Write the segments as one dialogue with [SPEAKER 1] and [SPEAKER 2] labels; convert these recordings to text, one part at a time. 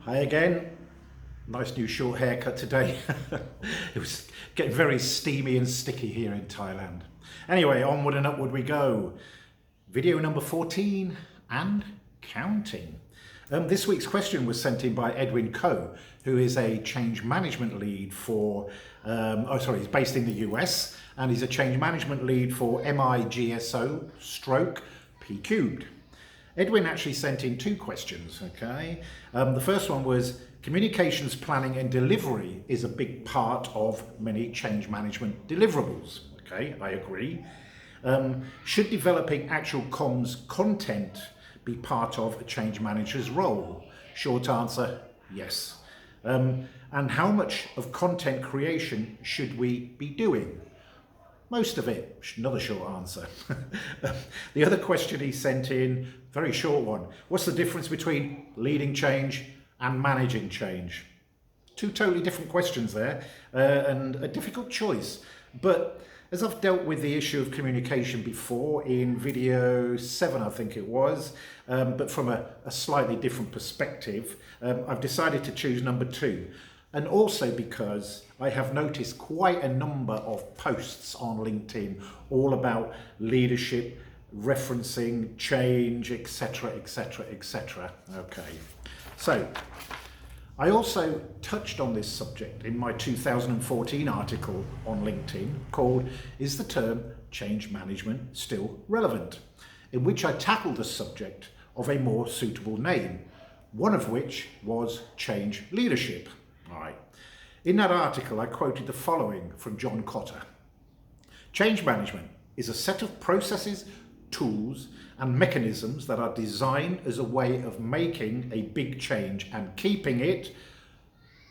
[SPEAKER 1] Hi again. Nice new short haircut today. It was getting very steamy and sticky here in Thailand. Anyway, onward and upward we go. Video number 14 and counting. This week's question was sent in by Edwin Koh, who is a change management lead for, he's based in the US, and he's a change management lead for MI-GSO stroke PCUBED. Edwin actually sent in two questions, okay? The first one was, communications planning and delivery is a big part of many change management deliverables. Okay, I agree. Should developing actual comms content be part of a change manager's role? Short answer, yes. And how much of content creation should we be doing? Most of it. Another short answer. The other question he sent in, very short one. What's the difference between leading change and managing change? Two totally different questions there, and a difficult choice. But as I've dealt with the issue of communication before in video 7, I think it was, but from a slightly different perspective, I've decided to choose number 2. And also because I have noticed quite a number of posts on LinkedIn all about leadership, referencing, change, etc, etc, etc. Okay, so I also touched on this subject in my 2014 article on LinkedIn called "Is the term change management still relevant?", in which I tackled the subject of a more suitable name, one of which was change leadership. All right. In that article, I quoted the following from John Cotter. Change management is a set of processes, tools, and mechanisms that are designed as a way of making a big change and keeping it,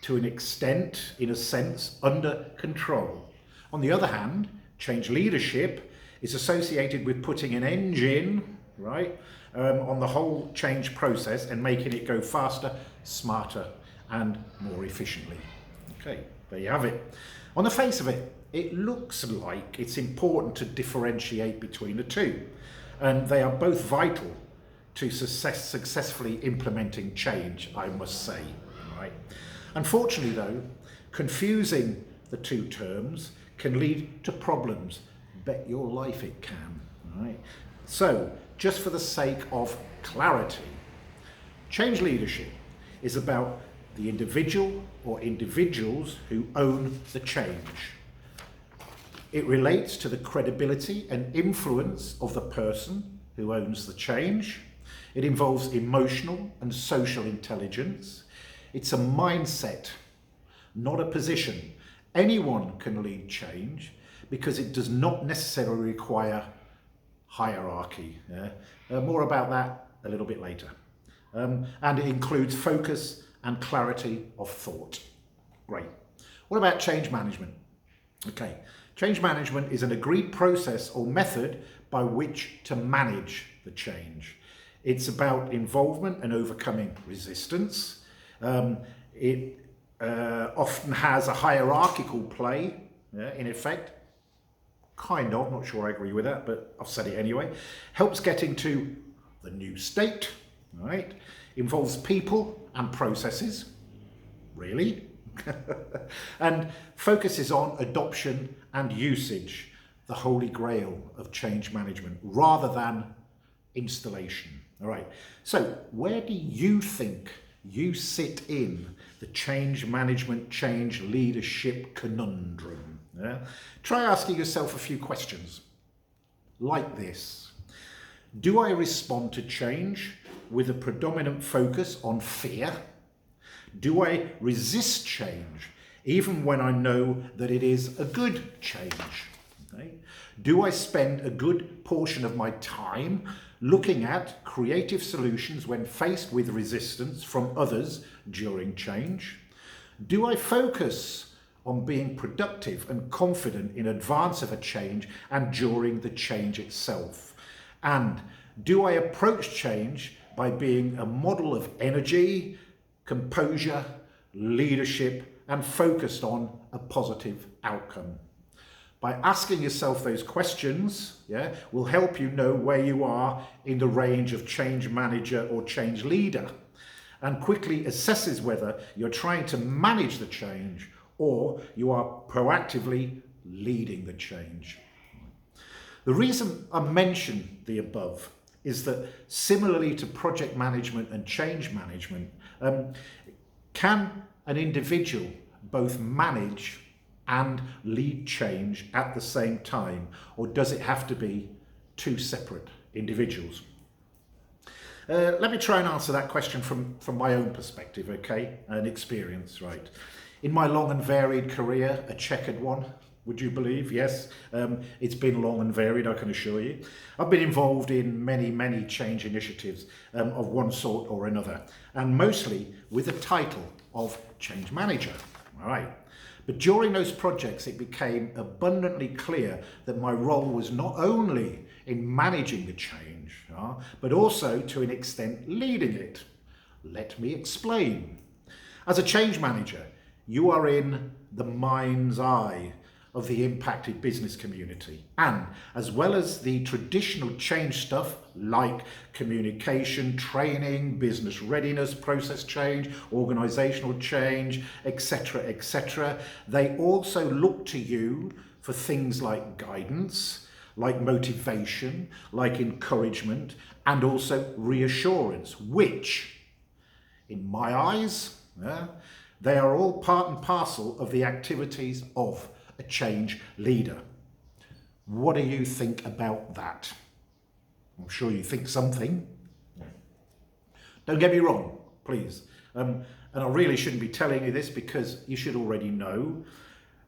[SPEAKER 1] to an extent, in a sense, under control. On the other hand, change leadership is associated with putting an engine, right, on the whole change process and making it go faster, smarter, and more efficiently. Okay, there you have it. On the face of it, it looks like it's important to differentiate between the two, and they are both vital to successfully implementing change, I must say. Right? Unfortunately though, confusing the two terms can lead to problems. Bet your life it can. Right? So, just for the sake of clarity, change leadership is about the individual or individuals who own the change. It relates to the credibility and influence of the person who owns the change. It involves emotional and social intelligence. It's a mindset, not a position. Anyone can lead change because it does not necessarily require hierarchy. More about that a little bit later. And it includes focus and clarity of thought. Great. What about change management? Okay, change management is an agreed process or method by which to manage the change. It's about involvement and overcoming resistance. It often has a hierarchical play, in effect. Kind of, not sure I agree with that, but I've said it anyway. Helps getting to the new state, right? Involves people and processes, really, and focuses on adoption and usage, the holy grail of change management, rather than installation. All right, so where do you think you sit in the change management, change leadership conundrum? Try asking yourself a few questions like this. Do I respond to change with a predominant focus on fear? Do I resist change even when I know that it is a good change? Okay. Do I spend a good portion of my time looking at creative solutions when faced with resistance from others during change? Do I focus on being productive and confident in advance of a change and during the change itself? And do I approach change by being a model of energy, composure, leadership, and focused on a positive outcome? By asking yourself those questions, will help you know where you are in the range of change manager or change leader. and quickly assesses whether you're trying to manage the change or you are proactively leading the change. The reason I mention the above is that similarly to project management and change management, can an individual both manage and lead change at the same time, or does it have to be two separate individuals? Let me try and answer that question from my own perspective, okay, and experience, right? In my long and varied career, a checkered one, would you believe? Yes, it's been long and varied, I can assure you. I've been involved in many change initiatives of one sort or another, and mostly with the title of change manager, all right? But during those projects, it became abundantly clear that my role was not only in managing the change, but also to an extent leading it. Let me explain. As a change manager, you are in the mind's eye of the impacted business community, and as well as the traditional change stuff like communication, training, business readiness, process change, organizational change, etc., they also look to you for things like guidance, like motivation, like encouragement, and also reassurance, which in my eyes, they are all part and parcel of the activities of a change leader. What do you think about that? I'm sure you think something. Don't get me wrong, please. And I really shouldn't be telling you this because you should already know.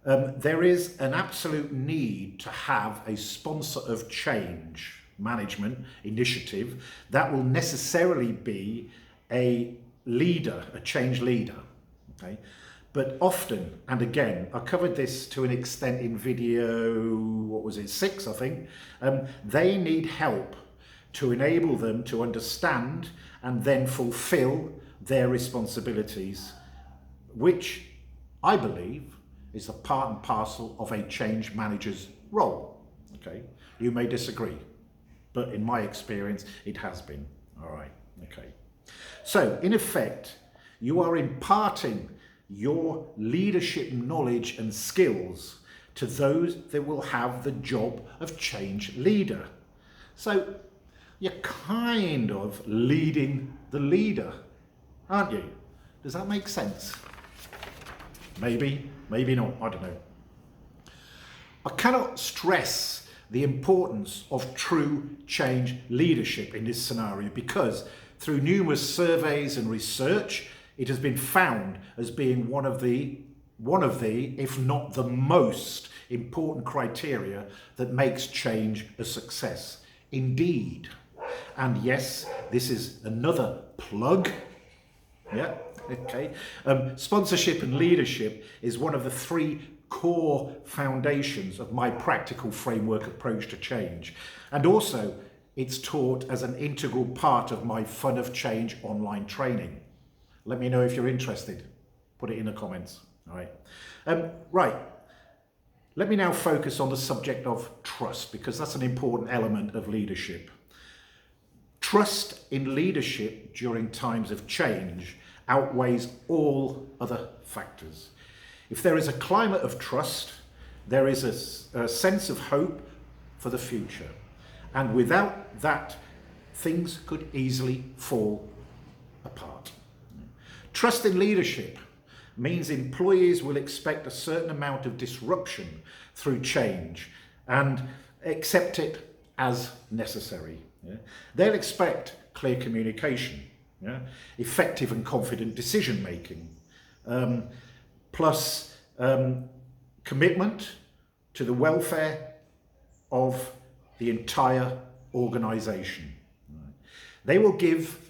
[SPEAKER 1] There is an absolute need to have a sponsor of change management initiative that will necessarily be a leader, a change leader. Okay? But often, and again, I covered this to an extent in video, 6, I think, they need help to enable them to understand and then fulfill their responsibilities, which I believe is a part and parcel of a change manager's role. Okay, you may disagree, but in my experience, it has been. All right, okay. So in effect, you are imparting your leadership knowledge and skills to those that will have the job of change leader. So you're kind of leading the leader, aren't you? Does that make sense? Maybe, maybe not, I don't know. I cannot stress the importance of true change leadership in this scenario because through numerous surveys and research, it has been found as being one of the, if not the most important criteria that makes change a success. Indeed. And yes, this is another plug. Yeah, okay. Sponsorship and leadership is one of the 3 core foundations of my practical framework approach to change. And also, it's taught as an integral part of my Fun of Change online training. Let me know if you're interested. Put it in the comments. All right. Right. Let me now focus on the subject of trust because that's an important element of leadership. Trust in leadership during times of change outweighs all other factors. If there is a climate of trust, there is a sense of hope for the future. And without that, things could easily fall apart. Trust in leadership means employees will expect a certain amount of disruption through change and accept it as necessary. Yeah? They'll expect clear communication, effective and confident decision making, plus commitment to the welfare of the entire organization. They will give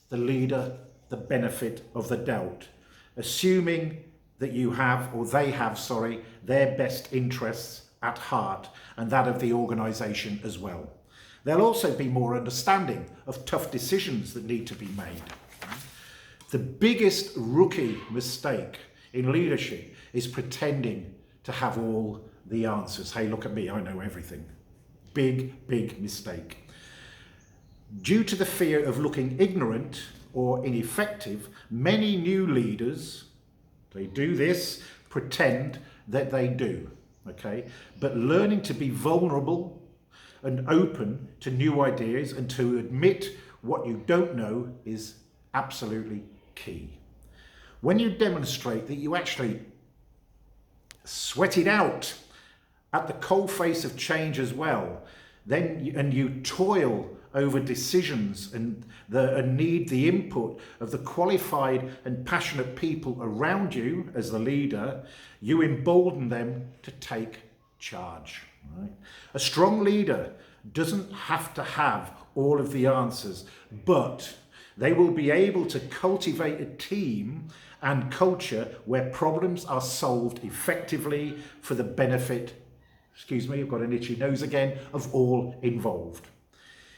[SPEAKER 1] the leader the benefit of the doubt, assuming that you have, or they have, their best interests at heart and that of the organisation as well. They'll also be more understanding of tough decisions that need to be made. The biggest rookie mistake in leadership is pretending to have all the answers. Hey, look at me, I know everything. Big mistake. Due to the fear of looking ignorant or ineffective, many new leaders, they do this, pretend that they do, okay? But learning to be vulnerable and open to new ideas and to admit what you don't know is absolutely key. When you demonstrate that you actually sweat it out at the coalface of change as well, and you toil over decisions and need the input of the qualified and passionate people around you as the leader, you embolden them to take charge. Right? A strong leader doesn't have to have all of the answers, but they will be able to cultivate a team and culture where problems are solved effectively for the benefit, excuse me, I've got an itchy nose again, of all involved.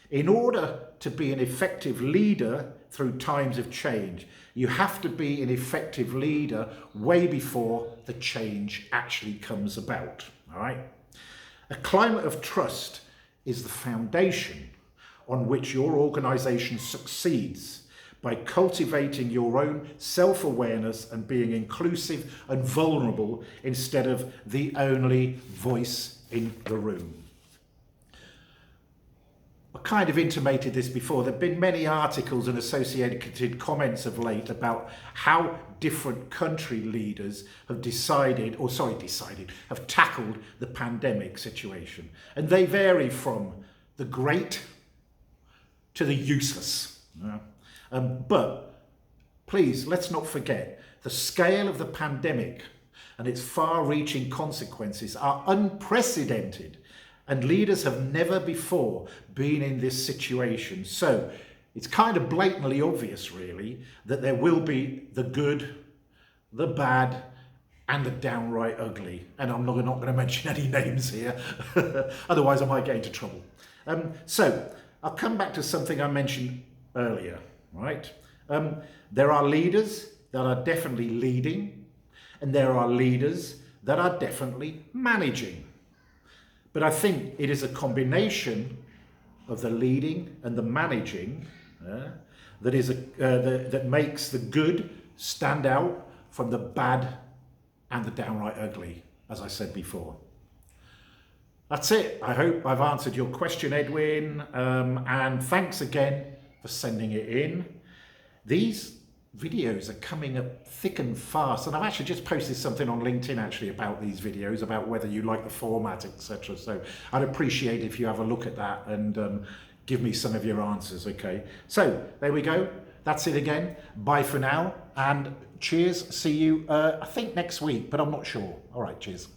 [SPEAKER 1] In order to be an effective leader through times of change, you have to be an effective leader way before the change actually comes about, all right? A climate of trust is the foundation on which your organization succeeds by cultivating your own self-awareness and being inclusive and vulnerable instead of the only voice in the room. I kind of intimated this before. There have been many articles and associated comments of late about how different country leaders have have tackled the pandemic situation. And they vary from the great to the useless. But please, let's not forget, the scale of the pandemic and its far-reaching consequences are unprecedented, and leaders have never before been in this situation. So it's kind of blatantly obvious, really, that there will be the good, the bad, and the downright ugly. And I'm not going to mention any names here, otherwise I might get into trouble. So I'll come back to something I mentioned earlier, right? There are leaders that are definitely leading, and there are leaders that are definitely managing. But I think it is a combination of the leading and the managing that makes the good stand out from the bad and the downright ugly, as I said before. That's it. I hope I've answered your question, Edwin, and thanks again for sending it in. These videos are coming up thick and fast, and I've actually just posted something on LinkedIn actually about these videos, about whether you like the format, etc. So I'd appreciate if you have a look at that and give me some of your answers, okay? So there we go. That's it again. Bye for now, and cheers. See you, I think next week, but I'm not sure. All right, cheers.